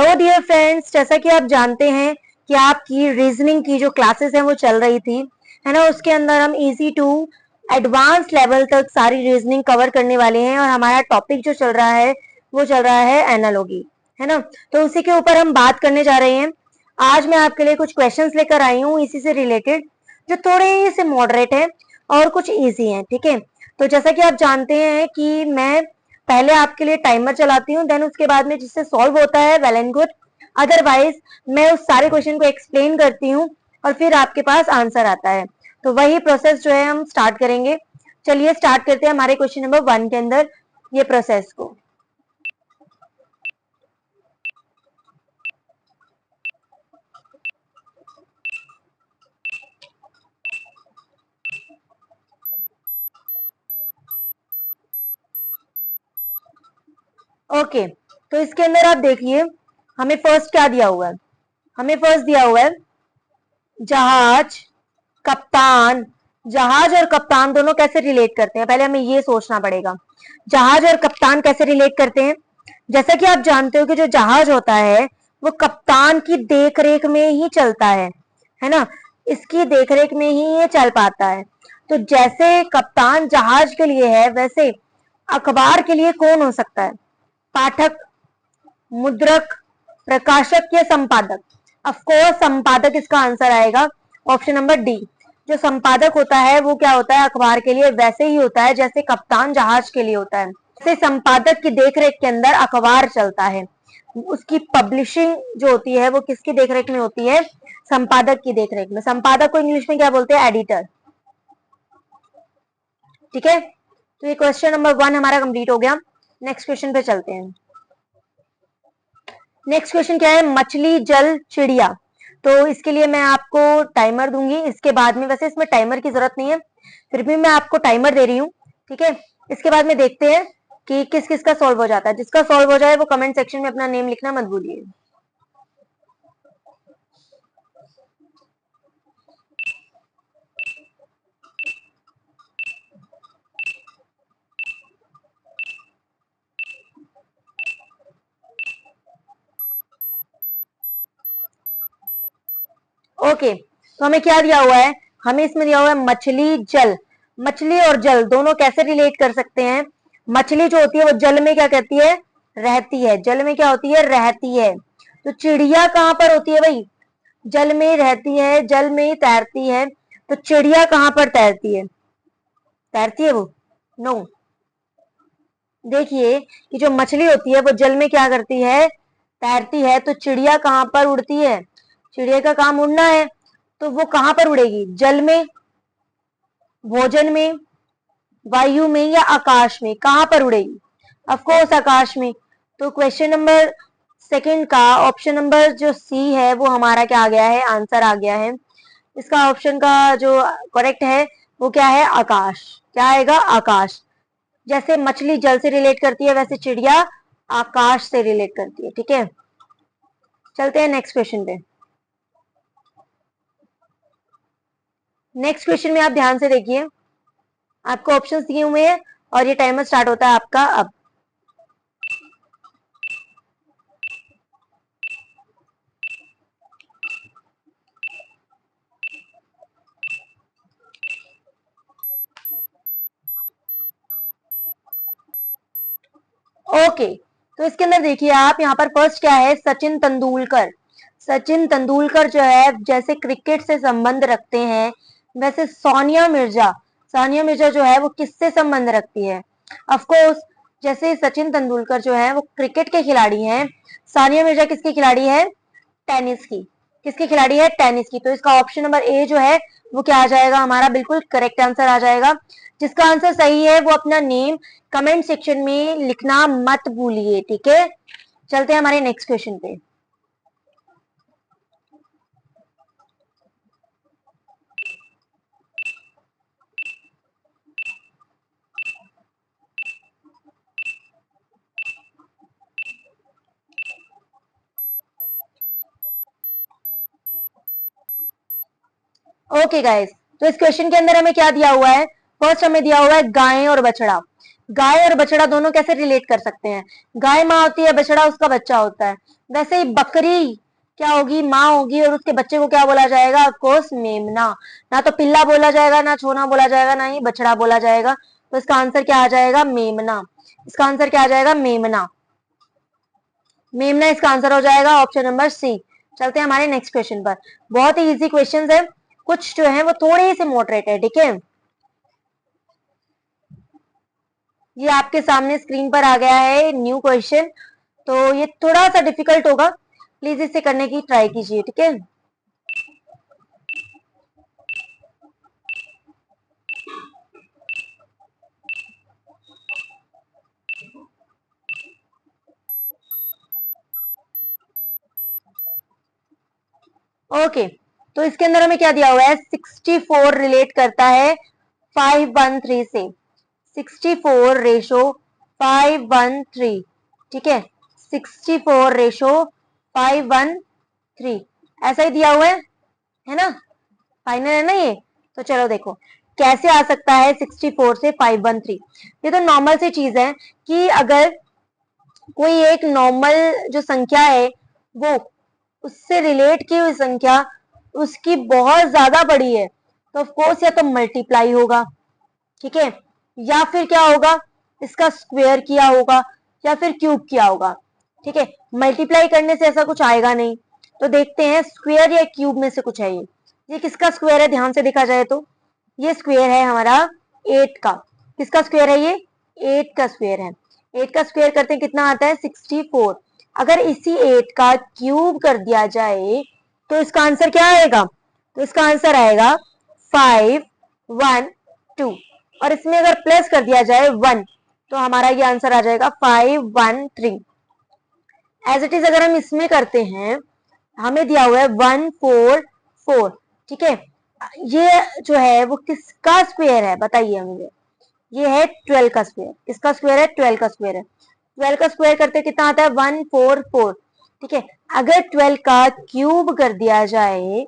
Hello dear friends, जैसा कि आप जानते हैं कि आपकी रीजनिंग की जो क्लासेस हैं वो चल रही थी, है ना। उसके अंदर हम इजी टू एडवांस लेवल तक सारी रीजनिंग कवर करने वाले हैं और हमारा टॉपिक जो चल रहा है वो चल रहा है एनालॉजी, है ना। तो उसी के ऊपर हम बात करने जा रहे हैं। आज मैं आपके लिए कुछ क्वेश्चंस लेकर आई हूँ इसी से रिलेटेड, जो थोड़े से मॉडरेट है और कुछ ईजी हैं, ठीक है। तो जैसा कि आप जानते हैं कि मैं पहले आपके लिए टाइमर चलाती हूँ, देन उसके बाद में जिससे सॉल्व होता है वेल एंड गुड, अदरवाइज मैं उस सारे क्वेश्चन को एक्सप्लेन करती हूँ और फिर आपके पास आंसर आता है। तो वही प्रोसेस जो है हम स्टार्ट करेंगे। चलिए स्टार्ट करते हैं हमारे क्वेश्चन नंबर 1 के अंदर ये प्रोसेस को। ओके, तो इसके अंदर आप देखिए हमें फर्स्ट क्या दिया हुआ है। हमें फर्स्ट दिया हुआ है जहाज, कप्तान। जहाज और कप्तान दोनों कैसे रिलेट करते हैं, पहले हमें ये सोचना पड़ेगा। जहाज और कप्तान कैसे रिलेट करते हैं। जैसा कि आप जानते हो कि जो जहाज होता है वो कप्तान की देखरेख में ही चलता है ना। इसकी देखरेख में ही ये चल पाता है। तो जैसे कप्तान जहाज के लिए है, वैसे अखबार के लिए कौन हो सकता है? पाठक, मुद्रक, प्रकाशक या संपादक? ऑफकोर्स संपादक इसका आंसर आएगा, ऑप्शन नंबर डी। जो संपादक होता है वो क्या होता है अखबार के लिए, वैसे ही होता है जैसे कप्तान जहाज के लिए होता है। जैसे संपादक की देखरेख के अंदर अखबार चलता है, उसकी पब्लिशिंग जो होती है वो किसकी देखरेख में होती है? संपादक की देखरेख में। संपादक को इंग्लिश में क्या बोलते हैं? एडिटर। ठीक है, तो ये क्वेश्चन नंबर 1 हमारा कंप्लीट हो गया। नेक्स्ट क्वेश्चन पे चलते हैं। नेक्स्ट क्वेश्चन क्या है? मछली, जल, चिड़िया। तो इसके लिए मैं आपको टाइमर दूंगी। इसके बाद में, वैसे इसमें टाइमर की जरूरत नहीं है, फिर भी मैं आपको टाइमर दे रही हूँ, ठीक है। इसके बाद में देखते हैं कि किस किस का सॉल्व हो जाता है। जिसका सॉल्व हो जाए वो कमेंट सेक्शन में अपना नेम लिखना मत भूलिए। ओके, तो हमें क्या दिया हुआ है? हमें इसमें दिया हुआ है मछली, जल। मछली और जल दोनों कैसे रिलेट कर सकते हैं? मछली जो होती है वो जल में क्या कहती है? रहती है। जल में क्या होती है? रहती है। तो चिड़िया कहां पर होती है भाई? जल में रहती है, जल में तैरती है। तो चिड़िया कहां पर तैरती है? तैरती है वो? नो। देखिए कि जो मछली होती है वो जल में क्या करती है? तैरती है। तो चिड़िया कहां पर उड़ती है? चिड़िया का काम उड़ना है, तो वो कहां पर उड़ेगी? जल में, भोजन में, वायु में या आकाश में? कहां पर उड़ेगी? ऑफकोर्स आकाश में। तो क्वेश्चन नंबर सेकंड का ऑप्शन नंबर जो सी है वो हमारा क्या आ गया है? आंसर आ गया है। इसका ऑप्शन का जो करेक्ट है वो क्या है? आकाश। क्या आएगा? आकाश। जैसे मछली जल से रिलेट करती है, वैसे चिड़िया आकाश से रिलेट करती है, ठीक है। चलते हैं नेक्स्ट क्वेश्चन पे। नेक्स्ट क्वेश्चन में आप ध्यान से देखिए, आपको ऑप्शंस दिए हुए हैं और ये टाइमर स्टार्ट होता है आपका अब। ओके, तो इसके अंदर देखिए आप, यहाँ पर फर्स्ट क्या है? सचिन तेंदुलकर। सचिन तेंदुलकर जो है जैसे क्रिकेट से संबंध रखते हैं, वैसे सोनिया मिर्जा, सानिया मिर्जा जो है वो किससे संबंध रखती है? ऑफ कोर्स, जैसे सचिन तेंदुलकर जो है वो क्रिकेट के खिलाड़ी हैं, सानिया मिर्जा किसकी खिलाड़ी है? टेनिस की। किसकी खिलाड़ी है? टेनिस की। तो इसका ऑप्शन नंबर ए जो है वो क्या आ जाएगा? हमारा बिल्कुल करेक्ट आंसर आ जाएगा। जिसका आंसर सही है वो अपना नेम कमेंट सेक्शन में लिखना मत भूलिए, ठीक है। चलते हैं हमारे नेक्स्ट क्वेश्चन पे। ओके गाइस, तो इस क्वेश्चन के अंदर हमें क्या दिया हुआ है? फर्स्ट हमें दिया हुआ है गाय और बछड़ा। गाय और बछड़ा दोनों कैसे रिलेट कर सकते हैं? गाय माँ होती है, बछड़ा उसका बच्चा होता है। वैसे ही बकरी क्या होगी? माँ होगी, और उसके बच्चे को क्या बोला जाएगा? ऑफ कोर्स मेमना। ना तो पिल्ला बोला जाएगा, ना छोना बोला जाएगा, ना ही बछड़ा बोला जाएगा। तो इसका आंसर क्या आ जाएगा? मेमना। इसका आंसर क्या आ जाएगा? मेमना। मेमना इसका आंसर हो जाएगा, ऑप्शन नंबर सी। चलते हैं हमारे नेक्स्ट क्वेश्चन पर। बहुत ही इजी क्वेश्चन है, कुछ जो है वो थोड़े से मॉडरेट है, ठीक है। ये आपके सामने स्क्रीन पर आ गया है न्यू क्वेश्चन, तो ये थोड़ा सा डिफिकल्ट होगा, प्लीज इसे करने की ट्राई कीजिए, ठीक है। ओके, तो इसके अंदर हमें क्या दिया हुआ है? 64 रिलेट करता है 513 से। 64 रेशो 513, ठीक है। 64 रेशो 513 ऐसा ही दिया हुआ है ना? फाइनल है ना ये? तो चलो देखो कैसे आ सकता है 64 से 513। ये तो नॉर्मल सी चीज है कि अगर कोई एक नॉर्मल जो संख्या है वो उससे रिलेट की हुई संख्या उसकी बहुत ज्यादा बड़ी है, तो ऑफ कोर्स या तो मल्टीप्लाई होगा, ठीक है, या फिर क्या होगा? इसका स्क्वायर किया होगा या फिर क्यूब किया होगा, ठीक है। मल्टीप्लाई करने से ऐसा कुछ आएगा नहीं, तो देखते हैं स्क्वायर या क्यूब में से कुछ है ये किसका स्क्वायर है? ध्यान से देखा जाए तो ये स्क्वायर है हमारा 8 का। किसका स्क्वायर है ये? 8 का स्क्वायर है। 8 का स्क्वायर करते हैं कितना आता है? 64। अगर इसी 8 का क्यूब कर दिया जाए तो इसका आंसर क्या आएगा? तो इसका आंसर आएगा 512, और इसमें अगर प्लस कर दिया जाए 1 तो हमारा ये आंसर आ जाएगा 513। एज इट इज अगर हम इसमें करते हैं, हमें दिया हुआ है 144, ठीक है। ये जो है वो किसका स्क्वायर है बताइए मुझे? ये है 12 का स्क्वायर। किसका स्क्वायर है? 12 का स्क्वायर है। 12 का स्क्वायर करते कितना आता है? 144, ठीक है। अगर 12 का क्यूब कर दिया जाए,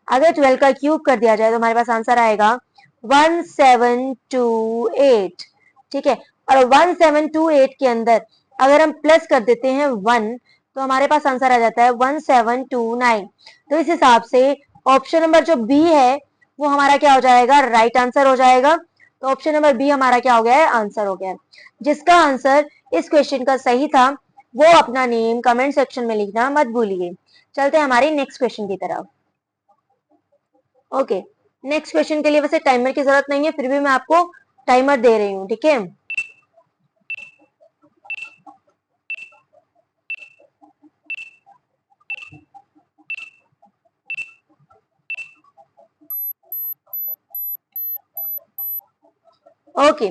अगर 12 का क्यूब कर दिया जाए तो हमारे पास आंसर आएगा 1728, ठीक है। और 1728 के अंदर अगर हम प्लस कर देते हैं 1 तो हमारे पास आंसर आ जाता है 1729। तो इस हिसाब से ऑप्शन नंबर जो बी है वो हमारा क्या हो जाएगा? राइट आंसर हो जाएगा। तो ऑप्शन नंबर बी हमारा क्या हो गया है? आंसर हो गया है। जिसका आंसर इस क्वेश्चन का सही था वो अपना नेम कमेंट सेक्शन में लिखना मत भूलिए। चलते हैं हमारे नेक्स्ट क्वेश्चन की तरफ। ओके, नेक्स्ट क्वेश्चन के लिए वैसे टाइमर की जरूरत नहीं है, फिर भी मैं आपको टाइमर दे रही हूँ, ठीक है। ओके,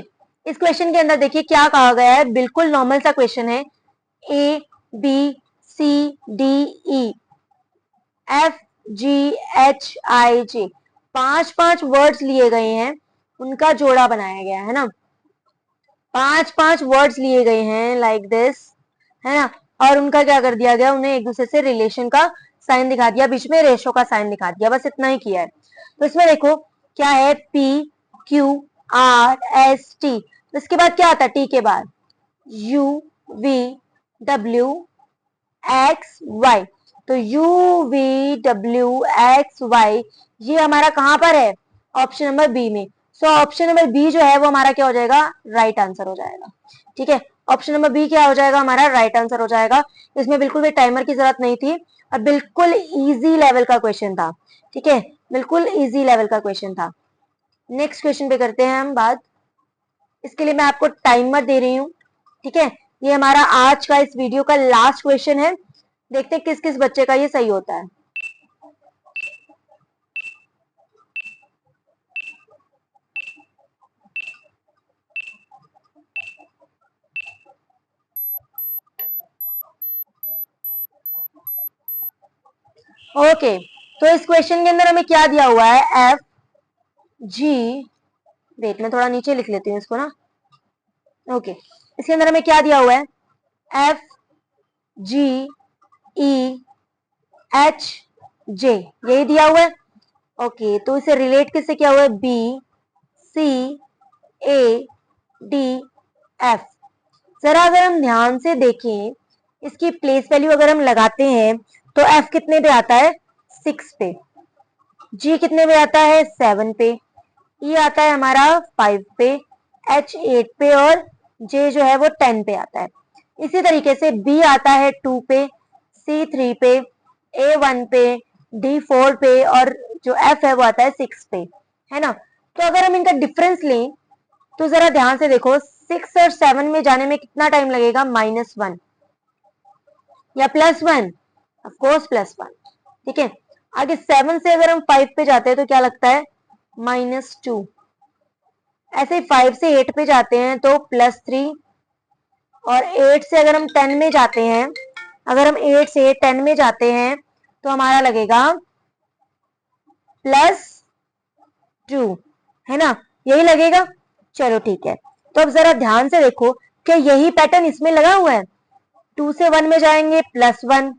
इस क्वेश्चन के अंदर देखिए क्या कहा गया है, बिल्कुल नॉर्मल सा क्वेश्चन है। A B C D E F G H I J, पांच पांच वर्ड्स लिए गए हैं, उनका जोड़ा बनाया गया है ना। पांच पांच वर्ड्स लिए गए हैं लाइक दिस, है ना। और उनका क्या कर दिया गया? उन्हें एक दूसरे से रिलेशन का साइन दिखा दिया, बीच में रेशो का साइन दिखा दिया, बस इतना ही किया है। तो इसमें देखो क्या है? P Q R S T, तो इसके बाद क्या आता है? टी के बाद U V W X Y. तो U V W X Y ये हमारा कहां पर है? ऑप्शन नंबर बी में। सो ऑप्शन नंबर बी जो है वो हमारा क्या हो जाएगा? राइट आंसर हो जाएगा, ठीक है। ऑप्शन नंबर बी क्या हो जाएगा? हमारा राइट आंसर हो जाएगा। इसमें बिल्कुल भी टाइमर की जरूरत नहीं थी और बिल्कुल इजी लेवल का क्वेश्चन था, ठीक है। बिल्कुल इजी लेवल का क्वेश्चन था। नेक्स्ट क्वेश्चन पे करते हैं हम बात। इसके लिए मैं आपको टाइमर दे रही हूँ, ठीक है। ये हमारा आज का इस वीडियो का लास्ट क्वेश्चन है। देखते हैं किस किस बच्चे का ये सही होता है। ओके, तो इस क्वेश्चन के अंदर हमें क्या दिया हुआ है? एफ जी, वेट मैं थोड़ा नीचे लिख लेती हूँ इसको ना। ओके, इसके अंदर हमें क्या दिया हुआ है? F G E H J, यही दिया हुआ है। ओके, तो इसे रिलेट किससे किया हुआ है? B C A D F. जरा अगर हम ध्यान से देखें, इसकी प्लेस वैल्यू अगर हम लगाते हैं तो एफ कितने पे आता है? 6 पे। जी कितने पे आता है? 7 पे। ई आता है हमारा 5 पे, एच 8 पे और जे जो है वो 10 पे आता है। इसी तरीके से बी आता है 2 पे, सी 3 पे, ए 1 पे, डी 4 पे और जो एफ है वो आता है 6 पे, है ना। तो अगर हम इनका डिफरेंस लें तो जरा ध्यान से देखो, 6 और 7 में जाने में कितना टाइम लगेगा? -1 या +1? ऑफकोर्स +1। ठीक है, आगे 7 से अगर हम 5 पे जाते हैं तो क्या लगता है? -2। ऐसे 5 से 8 पे जाते हैं तो +3 और 8 से अगर हम 10 में जाते हैं, अगर हम 8 से 10 में जाते हैं तो हमारा लगेगा +2, है ना, यही लगेगा। चलो ठीक है, तो अब जरा ध्यान से देखो कि यही पैटर्न इसमें लगा हुआ है। 2 से 1 में जाएंगे +1,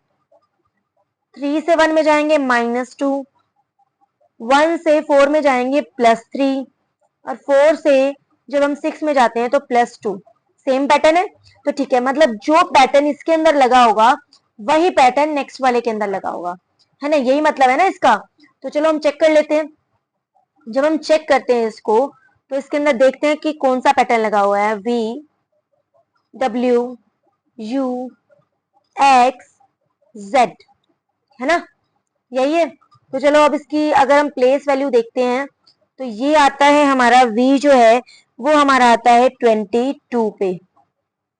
3 से 1 में जाएंगे -2, 1 से 4 में जाएंगे +3 और 4 से जब हम 6 में जाते हैं तो +2। सेम पैटर्न है। तो ठीक है, मतलब जो पैटर्न इसके अंदर लगा होगा वही पैटर्न नेक्स्ट वाले के अंदर लगा होगा, है ना, यही मतलब है ना इसका। तो चलो हम चेक कर लेते हैं। जब हम चेक करते हैं इसको तो इसके अंदर देखते हैं कि कौन सा पैटर्न लगा हुआ है। V W U X Z, है ना, यही है। तो चलो अब इसकी अगर हम प्लेस वैल्यू देखते हैं तो ये आता है हमारा V जो है वो हमारा आता है 22 पे,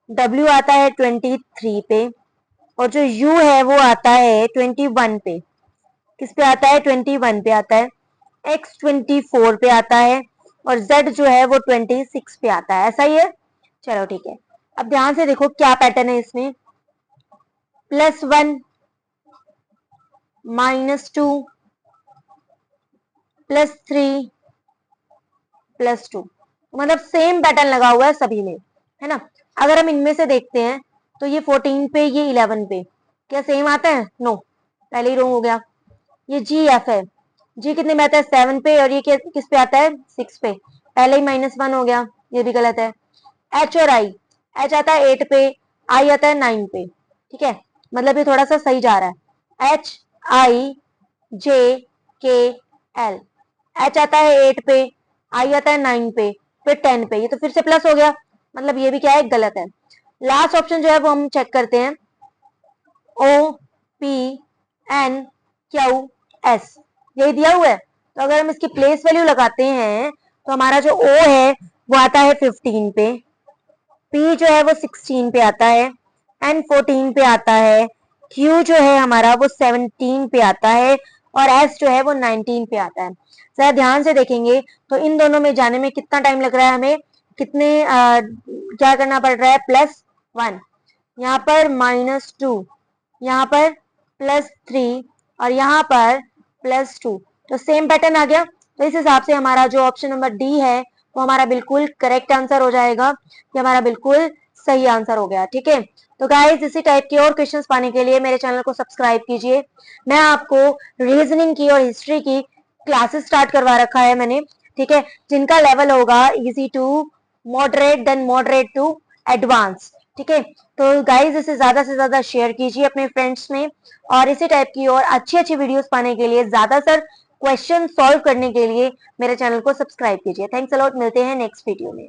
W आता है 23 पे और जो U है वो आता है 21 पे। किस पे आता है? 21 पे आता है। X 24 पे आता है और Z जो है वो 26 पे आता है। ऐसा ही है। चलो ठीक है, अब ध्यान से देखो क्या पैटर्न है इसमें। +1 -2 +3 +2, मतलब सेम पैटर्न लगा हुआ है सभी में, है ना। अगर हम इनमें से देखते हैं तो ये 14 पे, ये 11 पे, क्या सेम आता है? नो, पहले ही रॉन्ग हो गया। ये जी एफ है, जी कितने में आता है? 7 पे और ये किस पे आता है? 6 पे, पहले ही -1 हो गया, ये भी गलत है। एच और आई, एच आता है 8 पे, आई आता है 9 पे, ठीक है, मतलब ये थोड़ा सा सही जा रहा है। एच आई जे के एल, एच आता है 8 पे, आई आता है 9 पे, फिर 10 पे, ये तो फिर से प्लस हो गया, मतलब ये भी क्या है? गलत है। लास्ट ऑप्शन जो है वो हम चेक करते हैं, O P N Q S, यही दिया हुआ है। तो अगर हम इसकी प्लेस वैल्यू लगाते हैं तो हमारा जो ओ है वो आता है 15 पे, पी जो है वो 16 पे आता है, एन 14 पे आता है, क्यू जो है हमारा वो 17 पे आता है और एस जो है वो 19 पे आता है। जरा ध्यान से देखेंगे तो इन दोनों में जाने में कितना टाइम लग रहा है हमें, कितने क्या करना पड़ रहा है? +1, यहाँ पर -2, यहाँ पर +3 और यहाँ पर +2, तो सेम पैटर्न आ गया। तो इस हिसाब से हमारा जो ऑप्शन नंबर डी है वो हमारा बिल्कुल करेक्ट आंसर हो जाएगा, ये हमारा बिल्कुल सही आंसर हो गया। ठीक है, तो गाइस इसी टाइप के और क्वेश्चंस पाने के लिए मेरे चैनल को सब्सक्राइब कीजिए। मैं आपको रीजनिंग की और हिस्ट्री की क्लासेस स्टार्ट करवा रखा है मैंने, ठीक है, जिनका लेवल होगा easy to moderate, then moderate to advance. ठीक है, तो गाइज इसे ज्यादा से ज्यादा शेयर कीजिए अपने फ्रेंड्स में और इसी टाइप की और अच्छी अच्छी वीडियोस पाने के लिए, ज्यादातर क्वेश्चन सॉल्व करने के लिए मेरे चैनल को सब्सक्राइब कीजिए। थैंक्स अ लॉट, मिलते हैं नेक्स्ट वीडियो में।